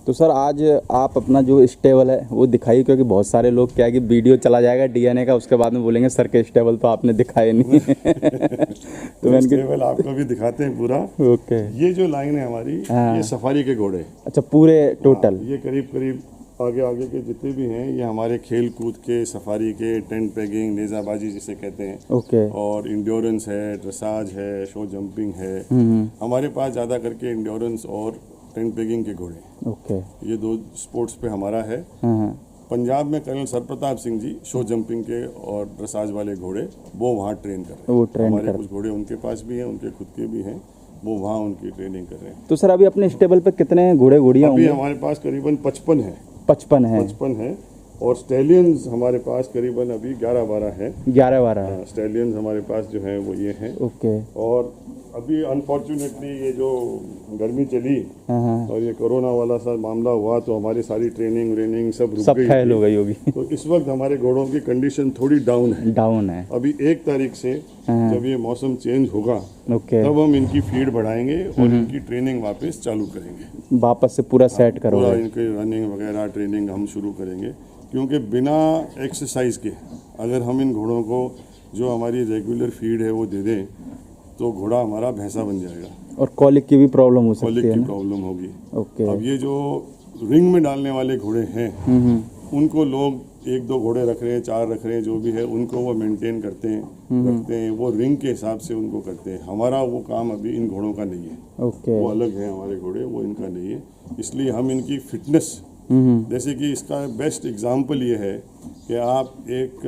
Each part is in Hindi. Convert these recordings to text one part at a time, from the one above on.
तो सर आज आप अपना जो स्टेबल है वो दिखाइए, क्योंकि बहुत सारे लोग क्या है कि वीडियो चला जाएगा डीएनए का, उसके बाद में बोलेंगे सर के स्टेबल तो आपने दिखाए नहीं। तो मैंने स्टेबल आपको भी दिखाते हैं पूरा। ओके। ये जो लाइन है हमारी, ये सफारी के घोड़े। अच्छा, पूरे टोटल? ये करीब करीब आगे आगे के जितने भी हैं ये हमारे खेल कूद के, सफारी के, टेंट पेगिंग, नेजाबाजी जिसे कहते हैं। ओके। और इंड्योरेंस है, ड्रेसाज है, शो जंपिंग है। हमारे पास ज़्यादा करके इंड्योरेंस और टेंट पेगिंग के घोड़े। ओके। ये 2 स्पोर्ट्स पे हमारा है। पंजाब में colonel सरप्रताप Singh ji show jumping के और ड्रेसाज वाले घोड़े वो वहाँ ट्रेन कर रहे हैं। हमारे कुछ घोड़े उनके पास भी हैं, उनके खुद के भी हैं, वो वहाँ उनकी ट्रेनिंग कर रहे हैं। तो सर अभी अपने स्टेबल पे कितने घोड़े घोड़ियाँ अभी हमारे पास करीबन 55 है। 55 है। और स्टैलियंस हमारे पास करीबन अभी 11-12 है। 11-12 स्टैलियंस हमारे पास जो है वो ये हैं। ओके। और अभी अनफॉर्चुनेटली ये जो गर्मी चली और ये कोरोना वाला सा मामला हुआ तो हमारी सारी ट्रेनिंग सब रुक गई, फेल हो गई होगी। तो इस वक्त हमारे घोड़ों की कंडीशन थोड़ी डाउन है। अभी 1 तारीख से जब ये मौसम चेंज होगा तब हम इनकी फीड बढ़ाएंगे और इनकी ट्रेनिंग वापस चालू करेंगे, वापस से पूरा सेट करोगे। पूरा इनके रनिंग वगैरह ट्रेनिंग हम शुरू करेंगे, क्योंकि बिना एक्सरसाइज के अगर हम इन घोड़ों को जो हमारी रेगुलर फीड है वो दे दें तो घोड़ा हमारा भैंसा बन जाएगा और कॉलिक की भी प्रॉब्लम हो सकती है। कॉलिक की प्रॉब्लम होगी। ओके। अब ये जो रिंग में डालने वाले घोड़े हैं उनको लोग 1-2 घोड़े रख रहे हैं, 4 रख रहे हैं, जो भी है उनको वो मेंटेन करते हैं, रखते हैं, वो रिंग के हिसाब से उनको करते हैं। हमारा वो काम अभी इन घोड़ों का नहीं है। ओके। वो अलग है हमारे घोड़े, वो इनका नहीं है। इसलिए हम इनकी फिटनेस, जैसे कि इसका बेस्ट एग्जाम्पल ये है कि आप एक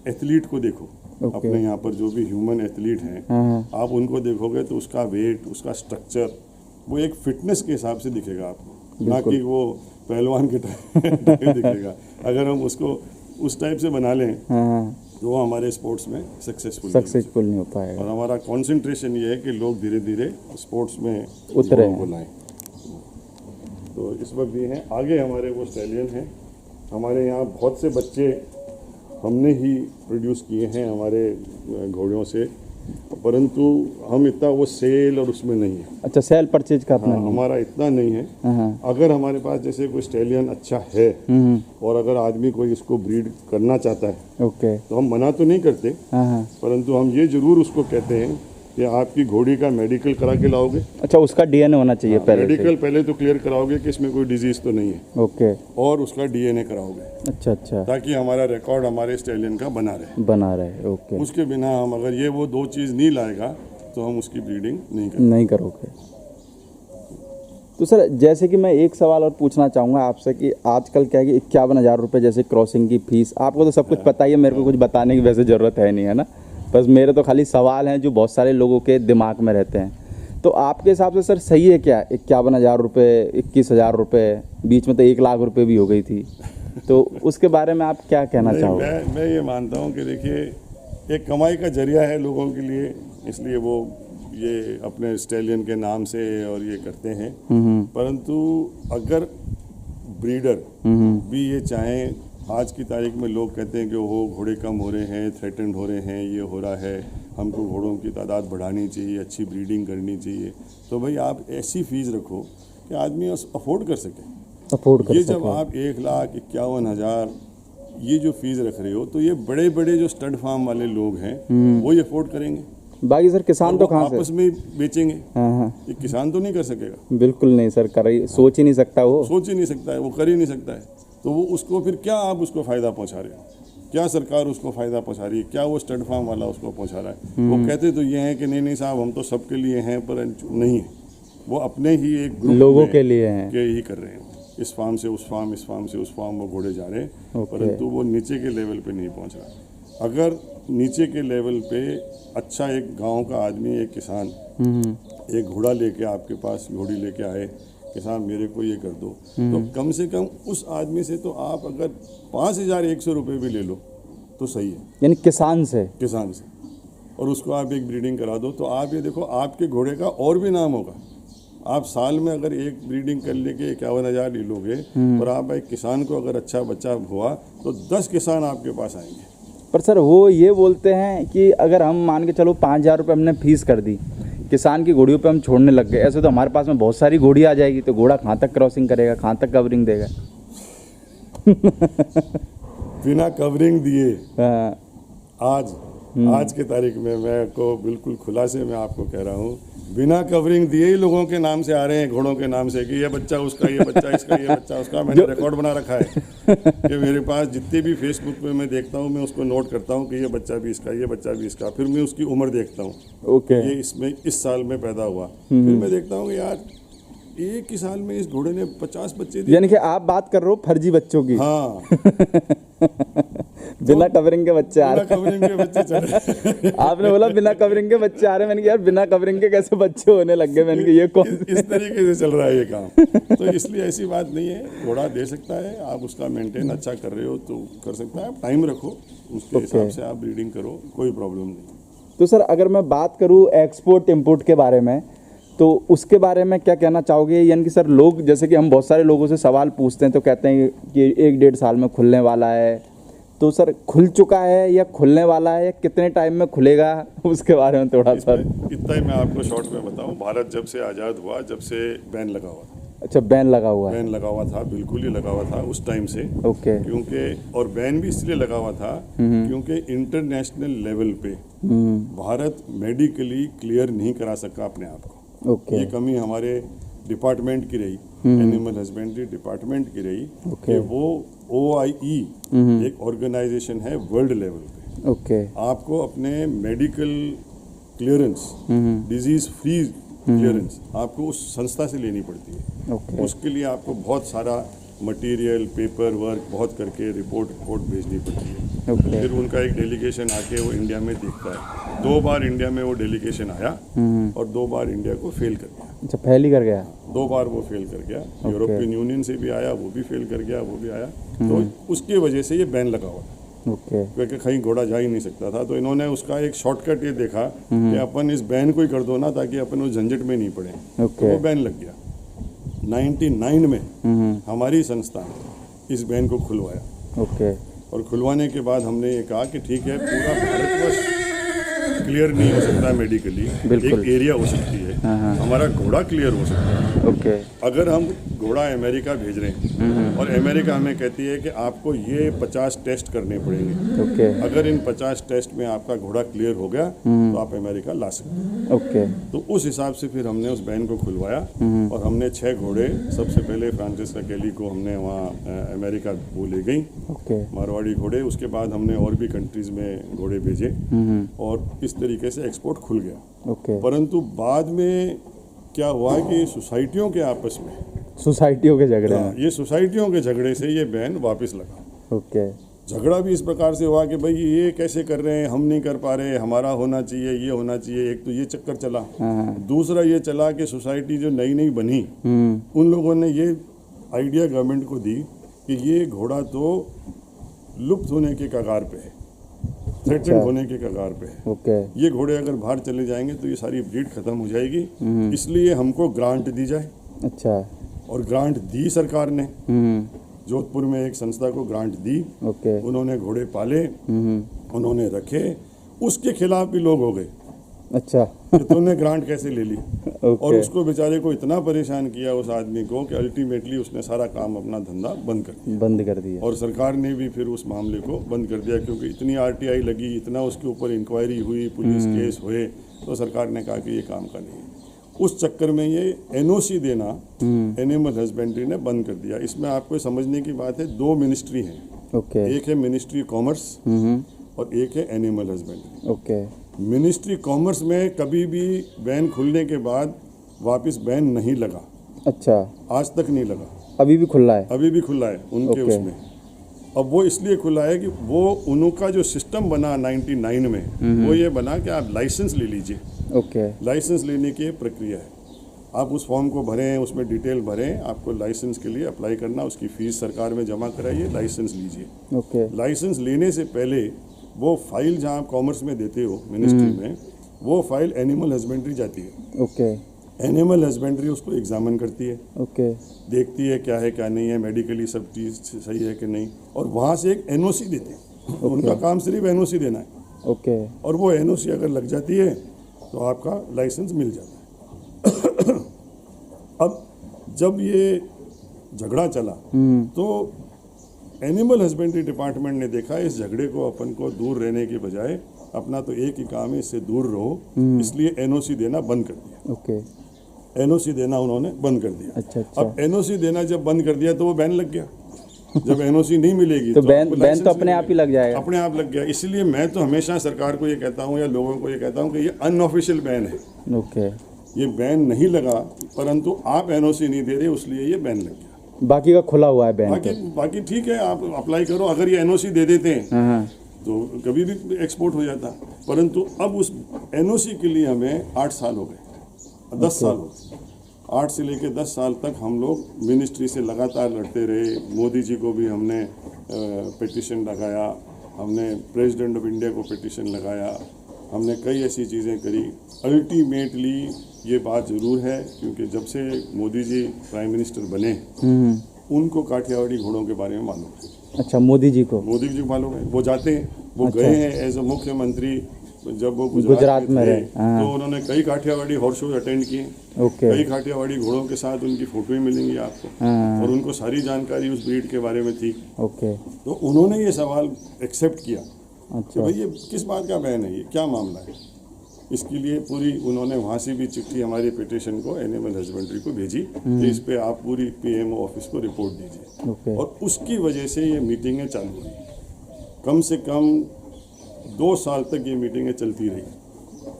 एथलीट को देखो, अपने यहाँ पर जो भी ह्यूमन एथलीट हैं आप उनको देखोगे तो उसका वेट, उसका स्ट्रक्चर वो एक फिटनेस के हिसाब से दिखेगा आपको, ना कि वो पहलवान के टाइप दिखेगा। अगर हम उसको उस टाइप से बना लें तो वो हमारे स्पोर्ट्स में सक्सेसफुल नहीं हो पाएगा। और हमारा कंसंट्रेशन ये है कि लोग धीरे धीरे स्पोर्ट्स में उतरे को लाएं। तो इस वक्त ये हैं, आगे हमारे वो स्टैलियन हैं। हमारे यहाँ बहुत से बच्चे हमने ही प्रोड्यूस किए हैं हमारे घोड़ों से, परंतु हम इतना वो सेल और उसमें नहीं है। अच्छा, सेल परचेज का अपना हमारा इतना नहीं है। अगर हमारे पास जैसे कोई स्टैलियन अच्छा है और अगर आदमी कोई इसको ब्रीड करना चाहता है तो हम मना तो नहीं करते, परंतु हम ये जरूर उसको कहते हैं कि आपकी घोड़ी का मेडिकल करा के लाओगे। अच्छा, उसका डीएनए होना चाहिए पहले। मेडिकल पहले तो क्लियर कराओगे कि इसमें कोई डिजीज तो नहीं है। ओके। और उसका डीएनए कराओगे। अच्छा। ताकि हमारा रिकॉर्ड हमारे स्टैलियन का बना रहे। ओके। उसके बिना हम अगर ये वो 2 चीज़ नहीं लाएगा तो हम उसकी ब्रीडिंग नहीं करोगे। तो सर जैसे कि मैं एक सवाल और पूछना चाहूँगा आपसे कि आजकल क्या है कि 51,000 रुपये जैसे क्रॉसिंग की फीस, आपको तो सब कुछ पता ही है, मेरे को कुछ बताने की वैसे ज़रूरत है नहीं, है ना। बस मेरे तो खाली सवाल हैं जो बहुत सारे लोगों के दिमाग में रहते हैं। तो आपके हिसाब से सर सही है क्या 51,000 रुपये, 21,000 रुपये, बीच में तो 1 लाख रुपये भी हो गई थी, तो उसके बारे में आप क्या कहना चाहोगे? मैं ये मानता हूँ कि देखिए एक कमाई का जरिया है लोगों के लिए, इसलिए वो ये अपने स्टैलियन के नाम से और ये करते हैं। परंतु अगर ब्रीडर भी ये चाहें, आज की तारीख में लोग कहते हैं कि वो घोड़े कम हो रहे हैं, थ्रेटेंड हो रहे हैं, ये हो रहा है, हमको घोड़ों की तादाद बढ़ानी चाहिए, अच्छी ब्रीडिंग करनी चाहिए, तो भाई आप ऐसी फीस रखो कि आदमी अफोर्ड कर सके। ये जब आप 1,51,000 ये जो फीस रख रहे हो तो ये बड़े बड़े जो स्टड फार्म वाले लोग हैं वो ये अफोर्ड करेंगे। बाकी सर किसान तो कहाँ से आपस में बेचेंगे। ये किसान तो नहीं कर सकेगा। बिल्कुल नहीं सर, सोच ही नहीं सकता, वो कर ही नहीं सकता है। तो वो उसको फिर क्या आप उसको फ़ायदा पहुंचा रहे हो, क्या सरकार उसको फ़ायदा पहुंचा रही है, क्या वो स्टड फार्म वाला उसको पहुंचा रहा है। वो कहते तो ये हैं कि नहीं साहब हम तो सबके लिए हैं, पर नहीं है, वो अपने ही एक ग्रुप लोगों के लिए हैं के ही कर रहे हैं। इस फार्म से उस फार्म, इस फार्म से उस फार्म वो घोड़े जा रहे हैं, परंतु वो नीचे के लेवल पे नहीं पहुंच रहा। अगर नीचे के लेवल पे अच्छा एक गाँव का आदमी, एक किसान एक घोड़ा लेके आपके पास घोड़ी लेके आए कि साहब मेरे को ये कर दो, तो कम से कम उस आदमी से तो आप अगर 5,100 रुपये भी ले लो तो सही है, यानी किसान से, और उसको आप एक ब्रीडिंग करा दो, तो आप ये देखो आपके घोड़े का और भी नाम होगा। आप साल में अगर एक ब्रीडिंग कर लेके 51,000 ले लोगे और आप एक किसान को अगर अच्छा बच्चा हुआ तो 10 किसान आपके पास आएंगे। पर सर वो ये बोलते हैं कि अगर हम मान के चलो 5,000 रुपये हमने फीस कर दी किसान की घोड़ियों पे हम छोड़ने लग गए। ऐसे तो हमारे पास में बहुत सारी घोड़ी आ जाएगी, तो घोड़ा कहाँ तक क्रॉसिंग करेगा, कहाँ तक कवरिंग देगा? बिना कवरिंग दिए हाँ, आज के तारीख में मैं को बिल्कुल खुलासे में आपको कह रहा हूँ, बिना कवरिंग दिए ही लोगों के नाम से आ रहे हैं, घोड़ों के नाम से, कि ये बच्चा उसका, ये बच्चा इसका, ये बच्चा उसका। मैंने रिकॉर्ड बना रखा है कि मेरे पास जितने भी फेसबुक पे मैं देखता हूँ, मैं उसको नोट करता हूँ कि ये बच्चा भी इसका, ये बच्चा भी इसका। फिर मैं उसकी उम्र देखता हूँ, ओके। ये इसमें इस साल में पैदा हुआ। फिर मैं देखता हूँ कि यार एक ही साल में इस घोड़े ने 50 बच्चे दिए। यानी कि आप बात कर रहे हो फर्जी बच्चों की। हाँ, बिना कवरिंग के बच्चे आ बिना रहे कवरिंग के बच्चे चल रहे हैं। आपने बोला बिना कवरिंग के बच्चे आ रहे हैं, मैंने कहा यार बिना कवरिंग के कैसे बच्चे होने लग गए? मैंने कहा ये कौन इस तरीके से चल रहा है ये काम। तो इसलिए ऐसी बात नहीं है, घोड़ा दे सकता है, आप उसका मेंटेन अच्छा कर रहे हो तो कर सकता है। आप टाइम रखो, उसके हिसाब से आप ब्रीडिंग करो, कोई प्रॉब्लम नहीं। तो सर अगर मैं बात करूं एक्सपोर्ट इंपोर्ट के बारे में, तो उसके बारे में क्या कहना चाहोगे? यानी कि सर लोग, जैसे कि हम बहुत सारे लोगों से सवाल पूछते हैं तो कहते हैं कि 1-1.5 साल में खुलने वाला है, तो सर खुल चुका है या खुलने वाला है, या कितने टाइम में खुलेगा, उसके बारे में थोड़ा सा। इतना ही मैं आपको शॉर्ट में बताऊं, भारत जब से आज़ाद हुआ, जब से बैन लगा हुआ था। अच्छा, बैन लगा हुआ है? बैन लगा हुआ था, बिल्कुल ही लगा हुआ था उस टाइम से। ओके। क्योंकि और बैन भी इसलिए लगा हुआ था क्योंकि इंटरनेशनल लेवल पे भारत मेडिकली क्लियर नहीं करा सका अपने आप को। ओके। ये कमी हमारे डिपार्टमेंट की रही, एनिमल हस्बेंड्री डिपार्टमेंट की रही, कि वो OIE एक ऑर्गेनाइजेशन है वर्ल्ड लेवल पे। ओके। आपको अपने medical clearance, disease free clearance आपको उस संस्था से लेनी पड़ती है। ओके। उसके लिए आपको बहुत सारा मटेरियल, पेपर वर्क बहुत करके रिपोर्ट भेजनी पड़ती है। ओके। फिर उनका एक डेलीगेशन आके वो इंडिया में देखता है। 2 बार इंडिया में वो डेलीगेशन आया और 2 बार इंडिया को फेल कर गया। अच्छा, फेल ही कर गया? 2 बार वो फेल कर गया। यूरोपियन यूनियन से भी आया, वो भी फेल कर गया, वो भी आया। तो उसकी वजह से ये बैन लगा हुआ था। ओके। क्योंकि कहीं घोड़ा जा ही नहीं सकता था, तो इन्होंने उसका एक शॉर्टकट ये देखा कि अपन इस बैन को ही कर दो ना, ताकि अपन उस झंझट में नहीं पड़े। ओके। तो वो बैन लग गया। 99 में हमारी संस्था ने इस बैन को खुलवाया। ओके। और खुलवाने के बाद हमने ये कहा कि ठीक है, पूरा भारतवर्ष क्लियर नहीं हो सकता मेडिकली, एक एरिया हो सकती है, हमारा घोड़ा क्लियर हो सकता है। ओके। अगर हम घोड़ा अमेरिका भेज रहे हैं और अमेरिका हमें कहती है कि आपको ये 50 टेस्ट करने पड़ेंगे, ओके। अगर इन 50 टेस्ट में आपका घोड़ा क्लियर हो गया तो आप अमेरिका ला सकते हैं। ओके। तो उस हिसाब से फिर हमने उस बैन को खुलवाया और हमने 6 घोड़े, सबसे पहले फ्रांसिस्का केली को हमने वहाँ अमेरिका वो ले गई, ओके। मारवाड़ी घोड़े। उसके बाद हमने और भी कंट्रीज में घोड़े भेजे और इस तरीके से एक्सपोर्ट खुल गया। ओके। परंतु बाद में क्या हुआ कि सोसाइटियों के आपस में, सोसाइटियों के झगड़े में? ये सोसाइटियों के झगड़े से ये बैन वापस लगा। ओके। झगड़ा भी इस प्रकार से हुआ कि भाई ये कैसे कर रहे हैं, हम नहीं कर पा रहे, हमारा होना चाहिए, ये होना चाहिए। एक तो ये चक्कर चला। दूसरा ये चला कि सोसाइटी जो नई नई बनी, उन लोगों ने ये आइडिया गवर्नमेंट को दी कि ये घोड़ा तो लुप्त होने के कगार पे है, थ्रेटेंड होने के कगार पे है। ओके। ये घोड़े अगर बाहर चले जाएंगे तो ये सारी ब्रीड खत्म हो जाएगी, इसलिए हमको ग्रांट दी जाए। अच्छा। और ग्रांट दी सरकार ने, जोधपुर में एक संस्था को ग्रांट दी। ओके। उन्होंने घोड़े पाले, उन्होंने रखे, उसके खिलाफ भी लोग हो गए। अच्छा। कि तूने ग्रांट कैसे ले ली। ओके। और उसको बेचारे को इतना परेशान किया उस आदमी को कि अल्टीमेटली उसने सारा काम, अपना धंधा बंद कर दिया। और सरकार ने भी फिर उस मामले को बंद कर दिया, क्योंकि इतनी RTI लगी, इतना उसके ऊपर इंक्वायरी हुई, पुलिस केस हुए, तो सरकार ने कहा कि ये काम का नहीं है। उस चक्कर में ये NOC देना एनिमल हस्बेंड्री ने बंद कर दिया। इसमें आपको समझने की बात है, 2 मिनिस्ट्री हैं। ओके। एक है मिनिस्ट्री कॉमर्स और एक है animal husbandry. Okay. Ministry commerce में कभी भी बैन खुलने के बाद वापस बैन नहीं लगा। अच्छा। आज तक नहीं लगा। अभी भी खुला है? अभी भी खुला है उनके उसमें। अब वो इसलिए खुला है कि वो उनका जो सिस्टम बना 99 में, वो ये बना कि आप लाइसेंस ले लीजिए। ओके। लाइसेंस लेने की प्रक्रिया है, आप उस फॉर्म को भरें, उसमें डिटेल भरें, आपको लाइसेंस के लिए अप्लाई करना, उसकी फीस सरकार में जमा कराइए, लाइसेंस लीजिए। ओके। लाइसेंस लेने से पहले वो फाइल जहाँ आप कॉमर्स में देते हो मिनिस्ट्री में, वो फाइल एनिमल हस्बेंड्री जाती है। ओके। एनिमल हस्बेंड्री उसको एग्जामिन करती है। ओके। देखती है क्या है क्या नहीं है, मेडिकली सब चीज़ सही है कि नहीं, और वहाँ से एक NOC देते हैं। उनका काम सिर्फ NOC देना है। ओके। और वो NOC अगर लग जाती है तो आपका लाइसेंस मिल जाता है। अब जब ये झगड़ा चला तो एनिमल हस्बेंड्री डिपार्टमेंट ने देखा इस झगड़े को अपन को दूर रहने के बजाय अपना तो एक ही काम है, इससे दूर रहो, इसलिए एनओसी देना बंद कर दिया। ओके, एनओसी देना उन्होंने बंद कर दिया। अच्छा। अब एनओसी देना जब बंद कर दिया तो वो बैन लग गया। जब एनओसी नहीं मिलेगी तो बैन आपको लाइसेंस तो अपने आप ही लग जाएगा। अपने आप लग गया। इसलिए मैं तो हमेशा सरकार को ये कहता हूँ या लोगों को ये कहता हूँ कि ये अनऑफिशियल बैन है। ओके, ये बैन नहीं लगा, परंतु आप एनओसी नहीं दे रहे इसलिए ये बैन लग गया। बाकी का खुला हुआ है बैन। बाकी ठीक है, आप अप्लाई करो। अगर ये एनओसी दे देते हैं हाँ, तो कभी भी एक्सपोर्ट हो जाता, परंतु अब उस एनओसी के लिए हमें 8 साल हो गए, 10 साल हो गए। 8 से लेकर 10 साल तक हम लोग मिनिस्ट्री से लगातार लड़ते रहे। मोदी जी को भी हमने पिटीशन लगाया, हमने प्रेसिडेंट ऑफ इंडिया को पिटीशन लगाया, हमने कई ऐसी चीज़ें करी। अल्टीमेटली ये बात ज़रूर है, क्योंकि जब से मोदी जी प्राइम मिनिस्टर बने उनको काठियावाड़ी घोड़ों के बारे में मालूम है। अच्छा, मोदी जी को मालूम है। वो जाते हैं, वो गए हैं एज अ मुख्यमंत्री। जब वो गुजरात में रहे तो उन्होंने कई काठियावाड़ी हॉर्स शोज अटेंड किए। ओके, कई काठियावाड़ी घोड़ों के साथ उनकी फोटो ही मिलेंगी आपको, और उनको सारी जानकारी उस ब्रीड के बारे में थी। ओके, तो उन्होंने ये सवाल एक्सेप्ट किया कि अच्छा, भाई ये किस बात का बैन है, ये क्या मामला है। इसके लिए पूरी उन्होंने वहाँ से भी चिट्ठी हमारी पिटीशन को एनिमल हस्बेंड्री को भेजी कि इस पे आप पूरी पीएमओ ऑफिस को रिपोर्ट दीजिए। ओके, और उसकी वजह से ये मीटिंगें चालू हुई। कम से कम 2 साल तक ये मीटिंगें चलती रही।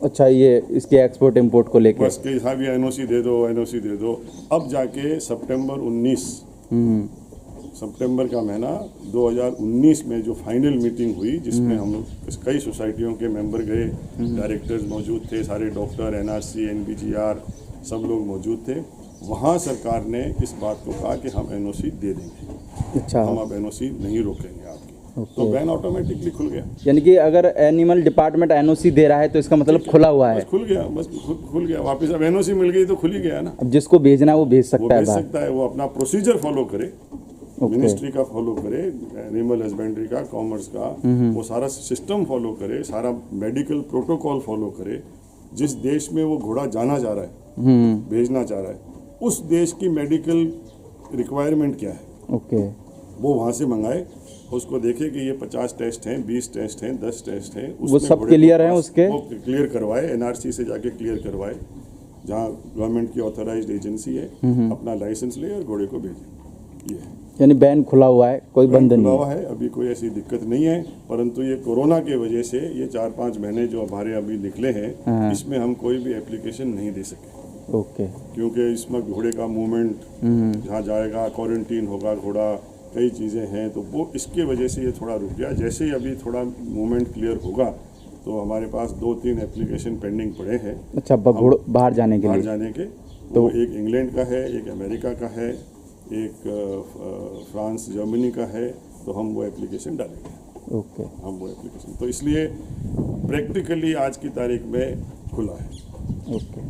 अच्छा, ये इसके एक्सपोर्ट इंपोर्ट को लेकर बस कि साहब ये एनओसी दे दो, एनओसी दे दो। अब जाके सितंबर का महीना 2019 में जो फाइनल मीटिंग हुई, जिसमें हम कई सोसाइटियों के मेंबर गए, डायरेक्टर्स मौजूद थे, सारे डॉक्टर, एनआरसी, एनबीजीआर सब लोग मौजूद थे। वहाँ सरकार ने इस बात को कहा कि हम एनओसी दे देंगे। अच्छा, हम अब एनओसी नहीं रोकेंगे आपकी। तो बैन ऑटोमेटिकली खुल गया। यानी कि अगर एनिमल डिपार्टमेंट एनओसी दे रहा है तो इसका मतलब खुला हुआ है। बस खुल गया, बस खुल गया वापस। अब एनओसी मिल गई तो खुल ही गया ना। अब जिसको भेजना है वो भेज वो सकता है भेज बाहर। सकता है, वो अपना प्रोसीजर फॉलो करे, ओके, मिनिस्ट्री का फॉलो करे, एनिमल हस्बेंड्री का, कॉमर्स का, वो सारा सिस्टम फॉलो करे, सारा मेडिकल प्रोटोकॉल फॉलो करे। जिस देश में वो घोड़ा जाना चाह रहा है, भेजना चाह रहा है, उस देश की मेडिकल रिक्वायरमेंट क्या है, ओके, वो वहाँ से मंगाए। उसको देखे कि ये 50 टेस्ट हैं, 20 टेस्ट हैं, 10 टेस्ट हैं, वो सब क्लियर हैं उसके, वो क्लियर करवाए, एनआरसी से जाके क्लियर करवाए, जहाँ गवर्नमेंट की ऑथराइज्ड एजेंसी है, अपना लाइसेंस ले और घोड़े को भेजे। ये है, यानी बैन खुला हुआ है, कोई बंद नहीं खुला है। अभी कोई ऐसी दिक्कत नहीं है, परंतु ये कोरोना के वजह से ये 4-5 महीने जो हमारे अभी निकले हैं, इसमें हम कोई भी एप्लीकेशन नहीं दे सके। ओके, क्योंकि इसमें घोड़े का मूवमेंट जहाँ जाएगा, क्वारंटीन होगा घोड़ा, कई चीज़ें हैं, तो वो इसके वजह से ये थोड़ा रुक गया। जैसे ही अभी थोड़ा मूवमेंट क्लियर होगा तो हमारे पास 2-3 एप्लीकेशन पेंडिंग पड़े हैं। अच्छा, बाहर जाने के लिए तो एक इंग्लैंड का है, एक अमेरिका का है, एक फ्रांस जर्मनी का है, तो हम वो एप्लीकेशन डालेंगे। ओके, हम वो एप्लीकेशन, तो इसलिए प्रैक्टिकली आज की तारीख में खुला है। ओके।